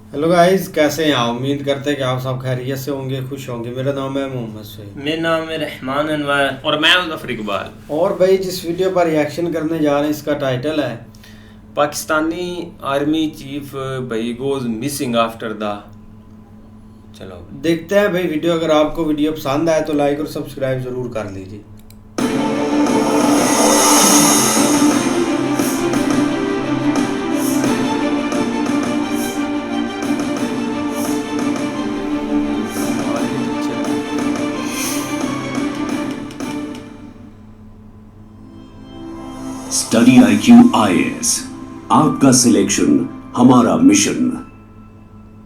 Hello guys, कैसे हैं आप? उम्मीद करते हैं कि आप सब खैरियत से होंगे, खुश होंगे। मेरा नाम है मोहम्मद सईद। मेरा नाम है रहमान अनवर और मैं हूं जफर इकबाल। और भाई, जिस वीडियो पर रिएक्शन करने जा रहे हैं, इसका टाइटल है पाकिस्तानी आर्मी चीफ भाई गोज मिसिंग आफ्टर द। चलो देखते हैं भाई वीडियो। अगर आपको वीडियो पसंद आए तो लाइक और सब्सक्राइब ज़रूर कर लीजिए। स्टडी IQ IAS, आपका सिलेक्शन हमारा मिशन।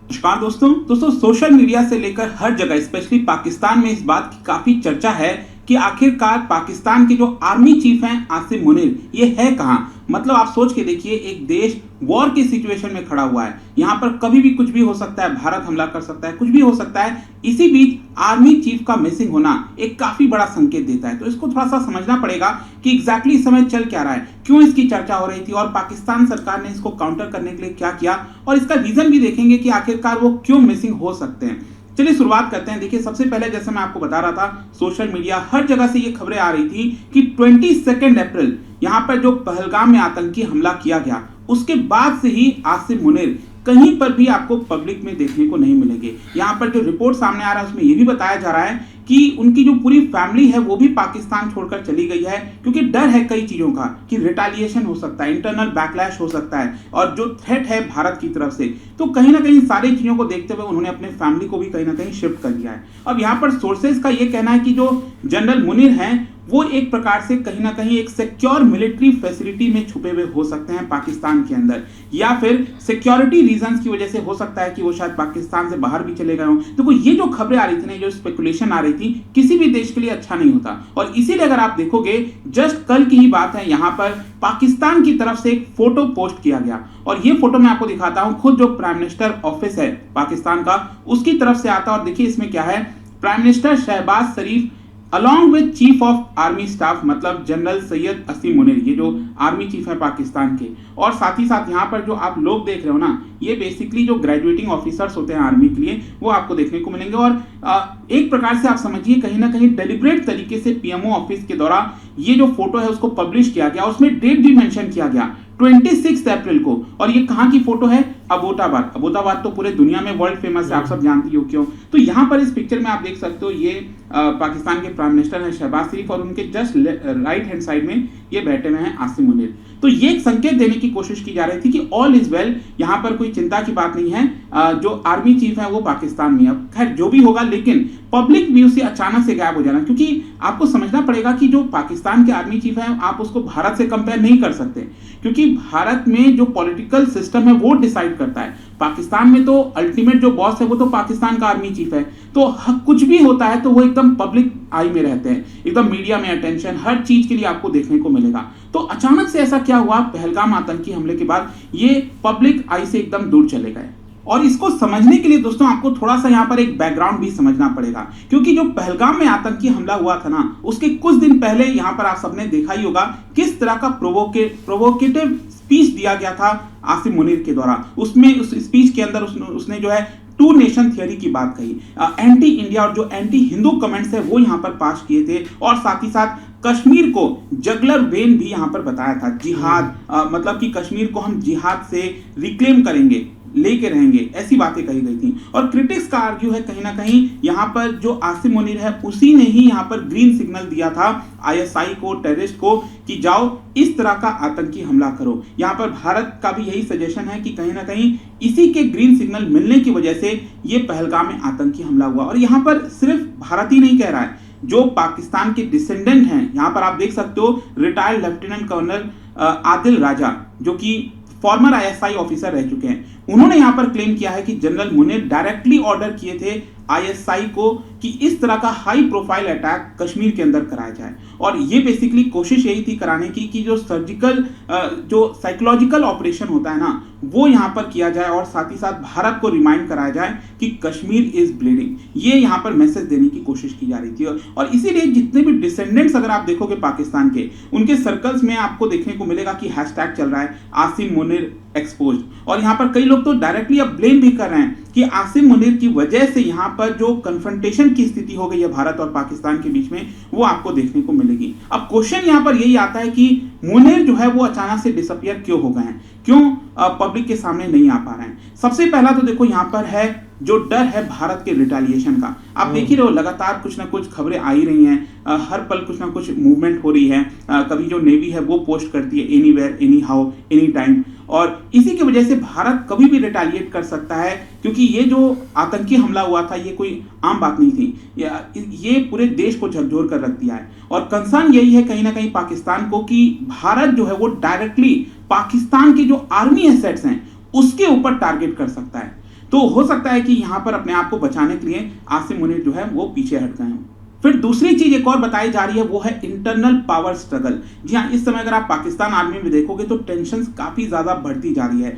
नमस्कार दोस्तों सोशल मीडिया से लेकर हर जगह स्पेशली पाकिस्तान में इस बात की काफी चर्चा है कि आखिरकार पाकिस्तान के जो आर्मी चीफ हैं आसिम मुनीर, ये है कहां। मतलब आप सोच के देखिए, एक देश वॉर की सिचुएशन में खड़ा हुआ है, यहां पर कभी भी कुछ भी हो सकता है, भारत हमला कर सकता है, कुछ भी हो सकता है। इसी बीच आर्मी चीफ का मिसिंग होना एक काफी बड़ा संकेत देता है। तो इसको थोड़ा सा समझना पड़ेगा कि एग्जैक्टली इस समय चल क्या रहा है, क्यों इसकी चर्चा हो रही थी और पाकिस्तान सरकार ने इसको काउंटर करने के लिए क्या किया, और इसका रीजन भी देखेंगे कि आखिरकार वो क्यों मिसिंग हो सकते हैं। चलिए शुरुआत करते हैं। देखिए, सबसे पहले जैसे मैं आपको बता रहा था, सोशल मीडिया हर जगह से ये खबरें आ रही थी कि 22 अप्रैल यहां पर जो पहलगाम में आतंकी हमला किया गया, उसके बाद से ही आसिम मुनीर कहीं पर भी आपको पब्लिक में देखने को नहीं मिलेंगे। यहां पर जो रिपोर्ट सामने आ रहा है उसमें यह भी बताया जा रहा है कि उनकी जो पूरी फैमिली है वो भी पाकिस्तान छोड़कर चली गई है, क्योंकि डर है कई चीजों का कि रिटेलिएशन हो सकता है, इंटरनल बैकलैश हो सकता है, और जो थ्रेट है भारत की तरफ से। तो कहीं ना कहीं सारी चीजों को देखते हुए उन्होंने अपने फैमिली को भी कहीं ना कहीं शिफ्ट कर दिया है। अब यहाँ पर सोर्सेज का ये कहना है कि जो जनरल मुनीर हैं वो एक प्रकार से कहीं ना कहीं एक सिक्योर मिलिट्री फैसिलिटी में छुपे हुए हो सकते हैं पाकिस्तान के अंदर, या फिर सिक्योरिटी रीजंस की वजह से हो सकता है कि वो शायद पाकिस्तान से बाहर भी चले गए हों। देखो, ये जो खबरें आ रही थी ना, जो स्पेकुलेशन आ रही थी, किसी भी देश के लिए अच्छा नहीं होता। और इसीलिए अगर आप देखोगे, जस्ट कल की ही बात है, यहां पर पाकिस्तान की तरफ से एक फोटो पोस्ट किया गया, और ये फोटो मैं आपको दिखाता हूं। खुद जो प्राइम मिनिस्टर ऑफिस है पाकिस्तान का, उसकी तरफ से आता है। और देखिए इसमें क्या है, prime minister Shahbaz Sharif along with chief of army staff, मतलब जनरल सैयद असीम मुनीर, ये जो आर्मी चीफ है पाकिस्तान के। और साथ ही साथ यहाँ पर जो आप लोग देख रहे हो ना, ये बेसिकली जो ग्रेजुएटिंग ऑफिसर्स होते हैं आर्मी के लिए, वो आपको देखने को मिलेंगे। और एक प्रकार से आप समझिए कहीं ना कहीं डेलिब्रेट तरीके से पीएमओ ऑफिस के द्वारा ये जो फोटो है उसको पब्लिश किया गया। उसमें डेट भी मेंशन किया गया 26 अप्रैल को। और ये कहां की फोटो है? अबोटाबाद। अबोटाबाद तो पूरे दुनिया में वर्ल्ड फेमस है, आप सब जानती हो क्यों। तो यहां पर इस पिक्चर में आप देख सकते हो, ये पाकिस्तान के प्राइम मिनिस्टर हैं शहबाज शरीफ, और उनके जस्ट राइट हैंड साइड में ये बैठे हुए हैं आसिम मुनीर। तो ये एक संकेत देने की कोशिश की जा रही थी कि ऑल इज वेल, यहां पर कोई चिंता की बात नहीं है। जो आर्मी चीफ है वो पाकिस्तान में। अब खैर जो भी होगा, लेकिन पब्लिक व्यू से अचानक से गायब हो जाना, क्योंकि आपको समझना पड़ेगा कि जो पाकिस्तान के आर्मी चीफ है, आप उसको भारत से कंपेयर नहीं कर सकते, क्योंकि भारत में जो पॉलिटिकल सिस्टम है वो डिसाइड करता है। पाकिस्तान में तो अल्टीमेट जो बॉस है वो तो पाकिस्तान का आर्मी चीफ है। तो कुछ भी होता है तो वो एकदम पब्लिक आई में रहते हैं, एकदम मीडिया में अटेंशन, हर चीज के लिए आपको देखने को मिलेगा। तो अचानक से ऐसा क्या हुआ, पहलगाम आतंकी हमले के बाद ये पब्लिक आई से एकदम दूर चले गए। और इसको समझने के लिए दोस्तों आपको थोड़ा सा यहाँ पर एक बैकग्राउंड भी समझना पड़ेगा, क्योंकि जो पहलगाम में आतंकी हमला हुआ था ना, उसके कुछ दिन पहले यहाँ पर आप सबने देखा ही होगा किस तरह का प्रोवोकेटिव स्पीच दिया गया था आसिम मुनीर के द्वारा। उसमें उस स्पीच के अंदर उसने जो है टू नेशन थियरी की बात कही, एंटी इंडिया और जो एंटी हिंदू कमेंट्स है वो यहाँ पर पास किए थे, और साथ ही साथ कश्मीर को जगलर वेन भी यहाँ पर बताया था। जिहाद, मतलब कि कश्मीर को हम जिहाद से रिक्लेम करेंगे, लेके रहेंगे, ऐसी बातें कही गई थी। और क्रिटिक्स का आर्ग्यू है कहीं ना कहीं यहाँ पर जो आसिम मुनीर है उसी ने ही यहाँ पर ग्रीन सिग्नल दिया था ISI को, टेररिस्ट को, कि जाओ इस तरह का आतंकी हमला करो। यहाँ पर भारत का भी यही सजेशन है कि कहीं ना कहीं इसी के ग्रीन सिग्नल मिलने की वजह से ये पहलगाम में आतंकी हमला हुआ। और यहाँ पर सिर्फ भारत ही नहीं कह रहा है, जो पाकिस्तान के डिसेंडेंट हैं, यहाँ पर आप देख सकते हो रिटायर्ड लेफ्टिनेंट कर्नल आदिल राजा, जो कि फॉर्मर ISI ऑफिसर रह चुके हैं, उन्होंने यहां पर क्लेम किया है कि जनरल मुनीर डायरेक्टली ऑर्डर किए थे ISI को कि इस तरह का हाई प्रोफाइल अटैक कश्मीर के अंदर कराया जाए। और ये बेसिकली कोशिश यही थी कराने की कि जो सर्जिकल जो साइकोलॉजिकल ऑपरेशन होता है ना, वो यहाँ पर किया जाए और साथ ही साथ भारत को रिमाइंड कराया जाए कि कश्मीर इज ब्लीडिंग। ये यहाँ पर मैसेज देने की कोशिश की जा रही थी। और इसीलिए जितने भी डिसेंडेंट्स अगर आप देखोगे पाकिस्तान के, उनके सर्कल्स में आपको देखने को मिलेगा कि हैशटैग चल रहा है आसिम मुनीर एक्सपोज्ड। और यहाँ पर कई लोग तो डायरेक्टली अब ब्लेम भी कर रहे हैं कि आसिम मुनीर की वजह से यहाँ पर जो कन्फ्रंटेशन की स्थिति हो गई है भारत और पाकिस्तान के बीच में, वो आपको देखने को मिलेगी। अब क्वेश्चन यहाँ पर यही आता है कि मुनीर जो है वो अचानक से डिसअपियर क्यों हो गए हैं, क्यों पब्लिक के सामने नहीं आ पा रहे हैं। सबसे पहला तो देखो यहाँ पर है जो डर है भारत के रिटेलिएशन का। आप देख ही रहे हो लगातार कुछ ना कुछ खबरें आ ही रही हैं, हर पल कुछ ना कुछ मूवमेंट हो रही है। कभी जो नेवी है वो पोस्ट करती है anywhere any how any time, और इसी की वजह से भारत कभी भी रिटेलिएट कर सकता है, क्योंकि ये जो आतंकी हमला हुआ था ये कोई आम बात नहीं थी, ये पूरे देश को झकझोर कर रख दिया है। और कंसर्न यही है कहीं ना कहीं पाकिस्तान को कि भारत जो है वो डायरेक्टली पाकिस्तान के जो आर्मी एसेट्स हैं उसके ऊपर टारगेट कर सकता है। तो हो सकता है कि यहाँ पर अपने आप को बचाने के लिए आसिम मुनीर जो है वो पीछे हट गए हैं। फिर दूसरी चीज एक और बताई जा रही है वो है इंटरनल पावर स्ट्रगल। जी हाँ, इस समय अगर आप पाकिस्तान आर्मी में देखोगे तो टेंशन काफी ज्यादा बढ़ती जा रही है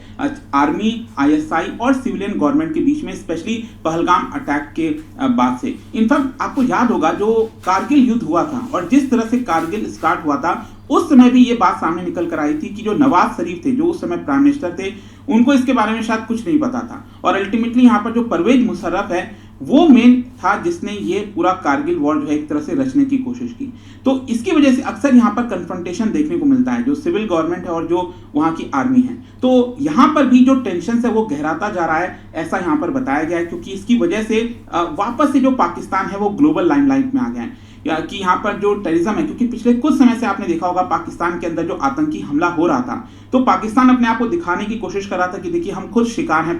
आर्मी, ISI और सिविलियन गवर्नमेंट के बीच में, स्पेशली पहलगाम अटैक के बाद से। इनफैक्ट आपको याद होगा जो कारगिल युद्ध हुआ था और जिस तरह से कारगिल स्टार्ट हुआ था, उस समय भी ये बात सामने निकल कर आई थी कि जो नवाज शरीफ थे, जो उस समय प्राइम मिनिस्टर थे, उनको इसके बारे में शायद कुछ नहीं पता था। और अल्टीमेटली यहाँ पर जो परवेज मुशर्रफ है वो मेन था जिसने ये पूरा कारगिल वॉर जो है एक तरह से रचने की कोशिश की। तो इसकी वजह से अक्सर यहाँ पर कन्फ्रंटेशन देखने को मिलता है, जो सिविल गवर्नमेंट है और जो वहाँ की आर्मी है। तो यहाँ पर भी जो टेंशन है वो गहराता जा रहा है, ऐसा यहाँ पर बताया गया है, क्योंकि इसकी वजह से वापस से जो पाकिस्तान है वो ग्लोबल लाइमलाइट में आ गया है। कि यहाँ पर जो टेररिज्म है, क्योंकि पिछले कुछ समय से आपने देखा होगा पाकिस्तान के अंदर जो आतंकी हमला हो रहा था, तो पाकिस्तान अपने आप को दिखाने की कोशिश कर रहा था कि देखिए हम खुद शिकार हैं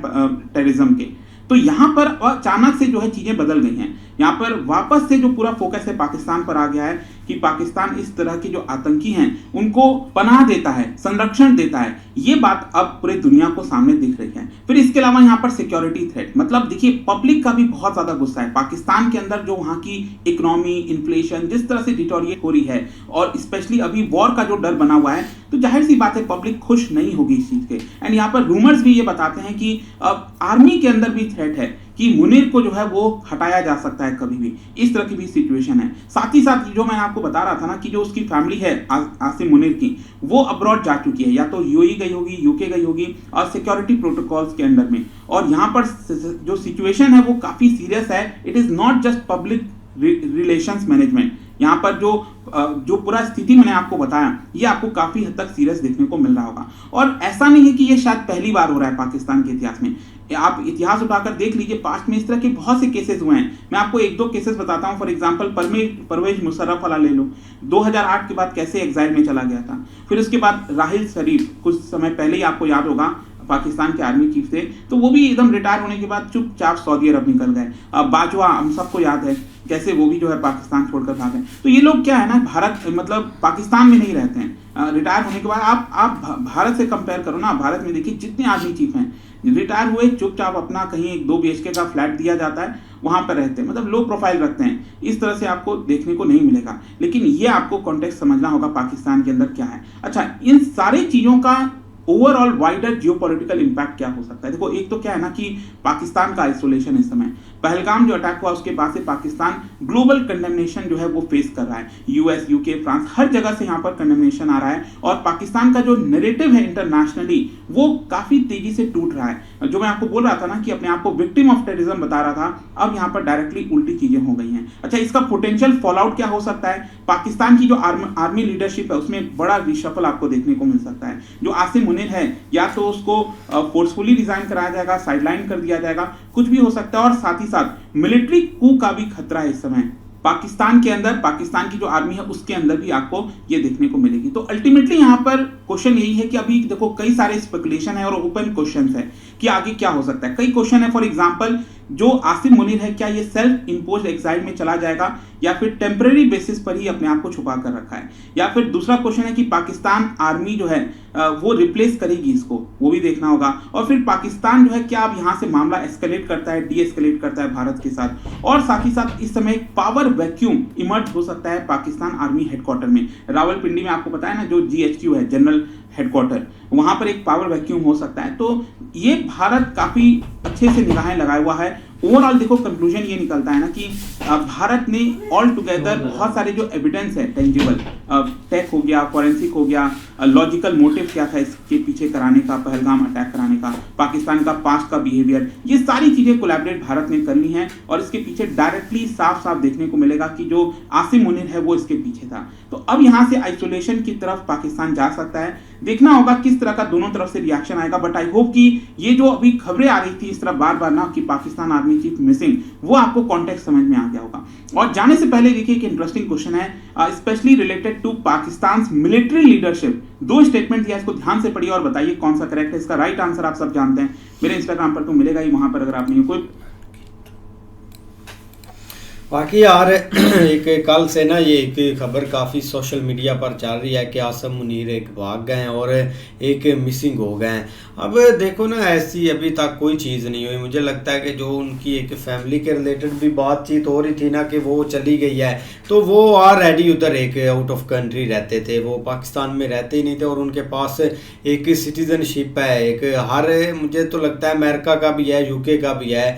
टेररिज्म के। तो यहाँ पर अचानक से जो है चीजें बदल गई हैं। यहाँ पर वापस से जो पूरा फोकस है पाकिस्तान पर आ गया है कि पाकिस्तान इस तरह के जो आतंकी हैं उनको पनाह देता है, संरक्षण देता है। ये बात अब पूरे दुनिया को सामने दिख रही है। फिर इसके अलावा यहाँ पर सिक्योरिटी थ्रेट, मतलब देखिए पब्लिक का भी बहुत ज्यादा गुस्सा है पाकिस्तान के अंदर। जो वहाँ की इकोनॉमी, इन्फ्लेशन जिस तरह से डिटोरिएट हो रही है और स्पेशली अभी वॉर का जो डर बना हुआ है, तो जाहिर सी बात है पब्लिक खुश नहीं होगी इस चीज के। एंड यहाँ पर रूमर्स भी ये बताते हैं कि अब आर्मी के अंदर भी थ्रेट है कि मुनीर को जो है वो हटाया जा सकता है कभी भी, इस तरह की भी सिचुएशन है। साथ ही साथ जो मैं आपको बता रहा था ना कि जो उसकी फैमिली है आसिम मुनीर की, वो अब्रॉड जा चुकी है, या तो UAE गई होगी, UK गई होगी, और सिक्योरिटी प्रोटोकॉल्स के अंडर में। और यहाँ पर जो सिचुएशन है वो काफी सीरियस है। It is not just public relations management. यहाँ पर जो पूरा स्थिति मैंने आपको बताया, ये आपको काफी हद तक सीरियस देखने को मिल रहा होगा। और ऐसा नहीं है कि ये शायद पहली बार हो रहा है पाकिस्तान के इतिहास में। आप इतिहास उठाकर देख लीजिए, पास्ट में इस तरह के बहुत से केसेस हुए हैं। मैं आपको एक दो केसेस बताता हूं। फॉर एग्जांपल परवेज मुशर्रफ वाला ले लो, 2008 के बाद कैसे एग्जाइल में चला गया था। फिर उसके बाद राहिल शरीफ कुछ समय पहले ही आपको याद होगा पाकिस्तान के आर्मी चीफ थे, तो वो भी एकदम रिटायर होने के बाद चुपचाप सऊदी अरब निकल गए। अब बाजवा हम सबको याद है कैसे वो भी जो है पाकिस्तान छोड़कर भागे। तो ये लोग क्या है ना, भारत मतलब पाकिस्तान में नहीं रहते हैं। रिटायर होने के बाद आप भारत से कंपेयर करो ना, भारत में देखिए जितने आर्मी चीफ हैं रिटायर हुए, चुपचाप अपना कहीं 1-2 BHK का फ्लैट दिया जाता है, वहां पर रहते हैं, मतलब लो प्रोफाइल रखते हैं। इस तरह से आपको देखने को नहीं मिलेगा। लेकिन ये आपको कॉन्टेक्स्ट समझना होगा पाकिस्तान के अंदर क्या है। अच्छा, इन सारी चीजों का ओवरऑल वाइडर जियोपॉलिटिकल इंपैक्ट क्या हो सकता है। देखो, एक तो क्या है ना कि पाकिस्तान का आइसोलेशन इस समय, पहलगाम जो अटैक हुआ उसके बाद से पाकिस्तान ग्लोबल कंडेमनेशन जो है वो फेस कर रहा है। US, UK, फ्रांस, हर जगह से यहाँ पर कंडेमनेशन आ रहा है। और पाकिस्तान का जो नैरेटिव है इंटरनेशनली वो काफी तेजी से टूट रहा है। जो मैं आपको बोल रहा था ना कि अपने आप को विक्टिम ऑफ टेररिज्म बता रहा था, अब यहाँ पर डायरेक्टली उल्टी चीजें हो गई हैं। अच्छा, इसका पोटेंशियल फॉलआउट क्या हो सकता है। पाकिस्तान की जो आर्मी लीडरशिप है उसमें बड़ा रिशफल आपको देखने को मिल सकता है। जो आसिम मुनीर है, या तो उसको फोर्सफुली रिजाइन कराया जाएगा, साइडलाइन कर दिया जाएगा, कुछ भी हो सकता है। और साथ ही साथ मिलिट्री कू का भी खतरा है इस समय पाकिस्तान के अंदर। पाकिस्तान की जो आर्मी है उसके अंदर भी आपको ये देखने को मिलेगी। तो अल्टीमेटली यहाँ पर क्वेश्चन यही है कि अभी देखो कई सारे स्पेकुलेशन है और ओपन क्वेश्चन है कि आगे क्या हो सकता है। कई क्वेश्चन है, फॉर एग्जांपल जो आसिम मुनीर है क्या ये सेल्फ इम्पोज एग्जाइल में चला जाएगा या फिर टेम्परेरी बेसिस पर ही अपने आप को छुपा कर रखा है, या फिर दूसरा क्वेश्चन है कि पाकिस्तान आर्मी जो है वो रिप्लेस करेगी इसको, वो भी देखना होगा। और फिर पाकिस्तान जो है क्या अब यहाँ से मामला एस्केलेट करता है, डी एस्केलेट करता है भारत के साथ, और साथ ही साथ इस समय एक पावर वैक्यूम इमर्ज हो सकता है पाकिस्तान आर्मी हेडक्वार्टर में। रावलपिंडी में आपको पता है ना जो GHQ है, जनरल हेडक्वार्टर, वहां पर एक पावर वैक्यूम हो सकता है। तो ये भारत काफी अच्छे से निगाहें लगाया हुआ है। ओवरऑल देखो कंक्लूजन ये निकलता है ना कि भारत ने ऑल टुगेदर बहुत सारे जो एविडेंस है टेंजिबल, टेक हो गया, फॉरेंसिक हो गया, लॉजिकल मोटिव क्या था इसके पीछे कराने का, पहलगाम अटैक कराने का, पाकिस्तान का पास्ट का बिहेवियर, ये सारी चीजें कोलैबोरेट भारत ने कर ली हैं और इसके पीछे डायरेक्टली साफ साफ देखने को मिलेगा कि जो आसिम मुनीर है वो इसके पीछे था। तो अब यहाँ से आइसोलेशन की तरफ पाकिस्तान जा सकता है, देखना होगा किस तरह का दोनों तरफ से रिएक्शन आएगा। बट आई होप कि ये जो अभी खबरें आ रही थी इस तरह बार बार ना कि पाकिस्तान आर्मी चीफ मिसिंग, वो आपको कॉन्टेक्स्ट समझ में आ गया होगा। और जाने से पहले देखिए एक इंटरेस्टिंग क्वेश्चन है specially related to Pakistan military leadership. 2 statement दिया, इसको ध्यान से पढ़िए और बताइए कौन सा करेक्ट है। इसका राइट आंसर आप सब जानते हैं, मेरे इंस्टाग्राम पर तो मिलेगा ही, वहां पर अगर आप नहीं हो कोई। बाकी यार एक कल से ना ये एक खबर काफ़ी सोशल मीडिया पर चल रही है कि आसिम मुनीर एक भाग गए हैं और एक मिसिंग हो गए हैं। अब देखो ना ऐसी अभी तक कोई चीज़ नहीं हुई। मुझे लगता है कि जो उनकी एक फैमिली के रिलेटेड भी बातचीत हो रही थी ना कि वो चली गई है, तो वो ऑलरेडी उधर एक आउट ऑफ कंट्री रहते थे, वो पाकिस्तान में रहते ही नहीं थे और उनके पास एक सिटीजनशिप है, एक हर मुझे तो लगता है अमेरिका का भी है, UK का भी है,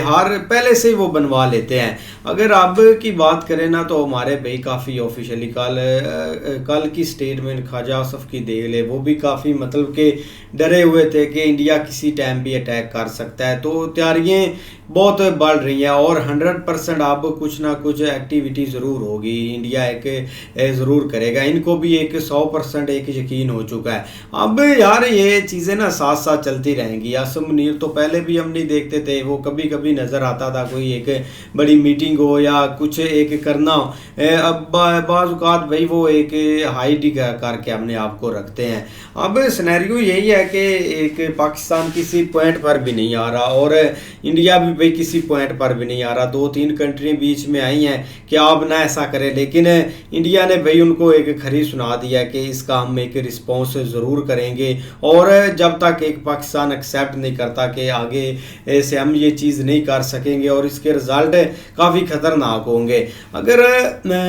हर पहले से ही वो बनवा लेते हैं। अगर अब की बात करें ना तो हमारे भाई काफ़ी ऑफिशियली कल की स्टेटमेंट ख्वाजा आसफ की देख ले, वो भी काफ़ी मतलब के डरे हुए थे कि इंडिया किसी टाइम भी अटैक कर सकता है। तो तैयारियाँ बहुत बढ़ रही हैं और 100% अब कुछ ना कुछ एक्टिविटी ज़रूर होगी, इंडिया एक ज़रूर करेगा। इनको भी एक 100% एक यकीन हो चुका है। अब यार ये चीज़ें ना साथ साथ चलती रहेंगी। आसिम मुनीर तो पहले भी हम नहीं देखते थे, वो कभी कभी नज़र आता था कोई एक बड़ी मीटिंग हो या कुछ एक करना हो, अब बाज़ भाई वो एक हाइड ही करके अपने आप को रखते हैं। अब सिनेरियो यही है कि एक पाकिस्तान किसी पॉइंट पर भी नहीं आ रहा और इंडिया भी भाई किसी पॉइंट पर भी नहीं आ रहा। 2-3 कंट्री बीच में आई हैं कि आप ना ऐसा करें, लेकिन इंडिया ने भाई उनको एक खरी सुना दिया कि इसका हम एक रिस्पॉन्स ज़रूर करेंगे और जब तक एक पाकिस्तान एक्सेप्ट नहीं करता कि आगे से हम ये चीज़ नहीं कर सकेंगे और इसके रिज़ल्ट काफ़ी ख़तरनाक होंगे। अगर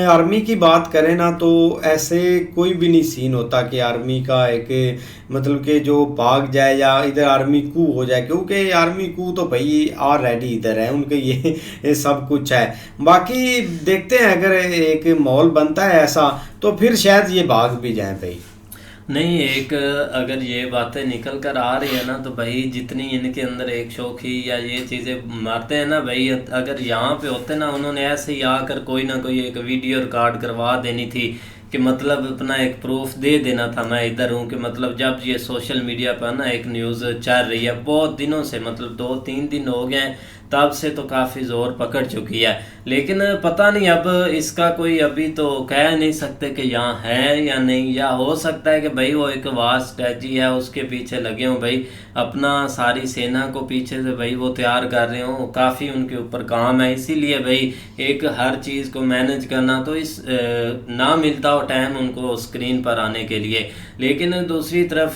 आर्मी की बात करें ना तो ऐसे कोई भी नहीं सीन होता कि आर्मी का एक मतलब कि जो भाग जाए या इधर आर्मी कू हो जाए, क्योंकि आर्मी कू तो भाई ऑलरेडी इधर है, उनके ये सब कुछ है। बाकी देखते हैं अगर एक माहौल बनता है ऐसा तो फिर शायद ये भाग भी जाए भाई। नहीं, एक अगर ये बातें निकल कर आ रही है ना तो भाई जितनी इनके अंदर एक शौकी या ये चीज़ें मारते हैं ना भाई, अगर यहाँ पे होते ना उन्होंने ऐसे ही आकर कोई ना कोई एक वीडियो रिकॉर्ड करवा देनी थी कि मतलब अपना एक प्रूफ दे देना था मैं इधर हूँ, कि मतलब जब ये सोशल मीडिया पर ना एक न्यूज़ चल रही है बहुत दिनों से, मतलब 2-3 दिन हो गए हैं, तब से तो काफ़ी ज़ोर पकड़ चुकी है। लेकिन पता नहीं अब इसका कोई अभी तो कह नहीं सकते कि यहाँ है या नहीं, या हो सकता है कि भाई वो एक वास्ट स्ट्रेटजी है उसके पीछे लगे हों भाई, अपना सारी सेना को पीछे से भाई वो तैयार कर रहे हों, काफ़ी उनके ऊपर काम है, इसीलिए भाई एक हर चीज़ को मैनेज करना तो इस ना मिलता हो टाइम उनको स्क्रीन पर आने के लिए। लेकिन दूसरी तरफ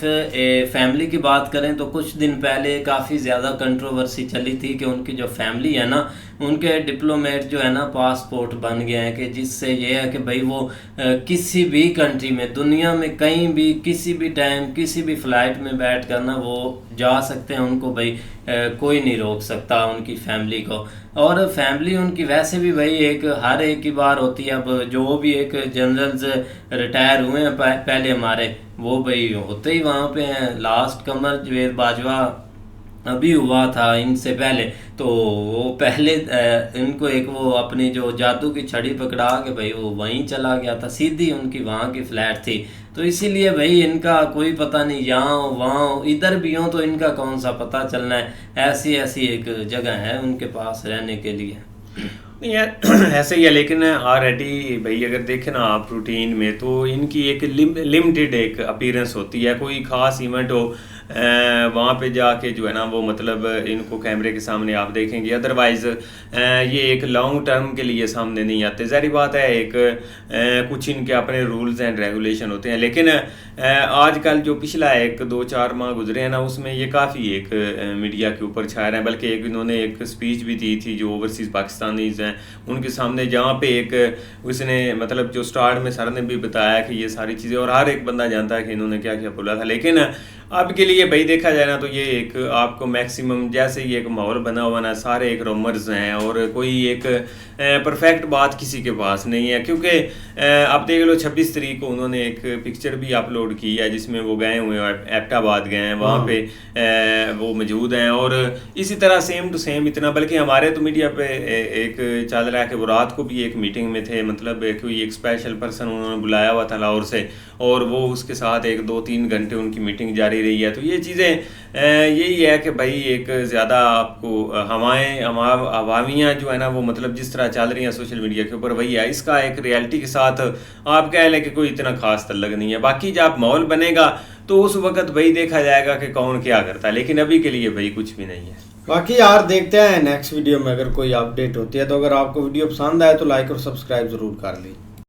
फैमिली की बात करें तो कुछ दिन पहले काफ़ी ज़्यादा कंट्रोवर्सी चली थी कि उनकी जो फैमिली है ना उनके डिप्लोमेट जो है ना पासपोर्ट बन गए हैं, कि जिससे ये है कि भाई वो किसी भी कंट्री में दुनिया में कहीं भी किसी भी टाइम किसी भी फ्लाइट में बैठ कर ना वो जा सकते हैं, उनको भाई कोई नहीं रोक सकता उनकी फैमिली को। और फैमिली उनकी वैसे भी भाई एक हर एक की बार होती है। अब जो भी एक जनरल्स रिटायर हुए हैं पहले हमारे, वो भाई होते ही वहाँ पे हैं। लास्ट कमर जवेद बाजवा अभी हुआ था इनसे पहले, तो वो पहले इनको एक वो अपनी जो जादू की छड़ी पकड़ा के भाई वो वहीं चला गया था, सीधी उनकी वहाँ की फ्लैट थी। तो इसीलिए भाई इनका कोई पता नहीं, यहाँ वहाँ इधर भी हो तो इनका कौन सा पता चलना है। ऐसी ऐसी एक जगह है उनके पास रहने के लिए। यार ऐसे ही है, लेकिन ऑलरेडी भाई अगर देखें ना आप रूटीन में तो इनकी एक लिमिटेड एक अपीयरेंस होती है। कोई ख़ास इवेंट हो वहाँ पे जाके जो है ना वो मतलब इनको कैमरे के सामने आप देखेंगे। अदरवाइज़ ये एक लॉन्ग टर्म के लिए सामने नहीं आते। ज़ाहिर बात है एक कुछ इनके अपने रूल्स एंड रेगुलेशन होते हैं, लेकिन आजकल जो पिछला 1-2-4 माह गुजरे हैं ना उसमें ये काफ़ी एक मीडिया के ऊपर छा रहे हैं। बल्कि एक इन्होंने एक स्पीच भी दी थी जो ओवरसीज़ पाकिस्तानीज़ हैं उनके सामने, जहाँ पे एक उसने मतलब जो स्टार्ट में सर ने भी बताया कि ये सारी चीज़ें, और हर एक बंदा जानता है कि इन्होंने क्या क्या बोला था। लेकिन अब के लिए भाई देखा जाए ना तो ये एक आपको मैक्सिमम जैसे ही एक माहौल बना हुआ ना, सारे एक रोमर्स हैं और कोई एक परफेक्ट बात किसी के पास नहीं है। क्योंकि आप देख लो 26 तारीख को उन्होंने एक पिक्चर भी अपलोड की है जिसमें वो गए हुए एबटाबाद गए हैं, वहाँ पे वो मौजूद हैं। और इसी तरह सेम टू सेम इतना, बल्कि हमारे तो मीडिया पे एक चल रहा है कि वो रात को भी एक मीटिंग में थे, मतलब कोई एक स्पेशल पर्सन उन्होंने बुलाया हुआ था लाहौर से और वो उसके साथ 1-2-3 घंटे उनकी मीटिंग जारी रही है। तो ये चीज़ें यही है कि भाई एक ज़्यादा आपको हवामियाँ जो है ना वो मतलब जिस तरह चल रही हैं सोशल मीडिया के ऊपर वही है। इसका एक रियलिटी के साथ आप कह लें कि कोई इतना खास तल्लक नहीं है। बाकी जब माहौल बनेगा तो उस वक्त भाई देखा जाएगा कि कौन क्या करता है, लेकिन अभी के लिए भाई कुछ भी नहीं है। बाकी यार देखते हैं नेक्स्ट वीडियो में अगर कोई अपडेट होती है। तो अगर आपको वीडियो पसंद आए तो लाइक और सब्सक्राइब ज़रूर कर लें।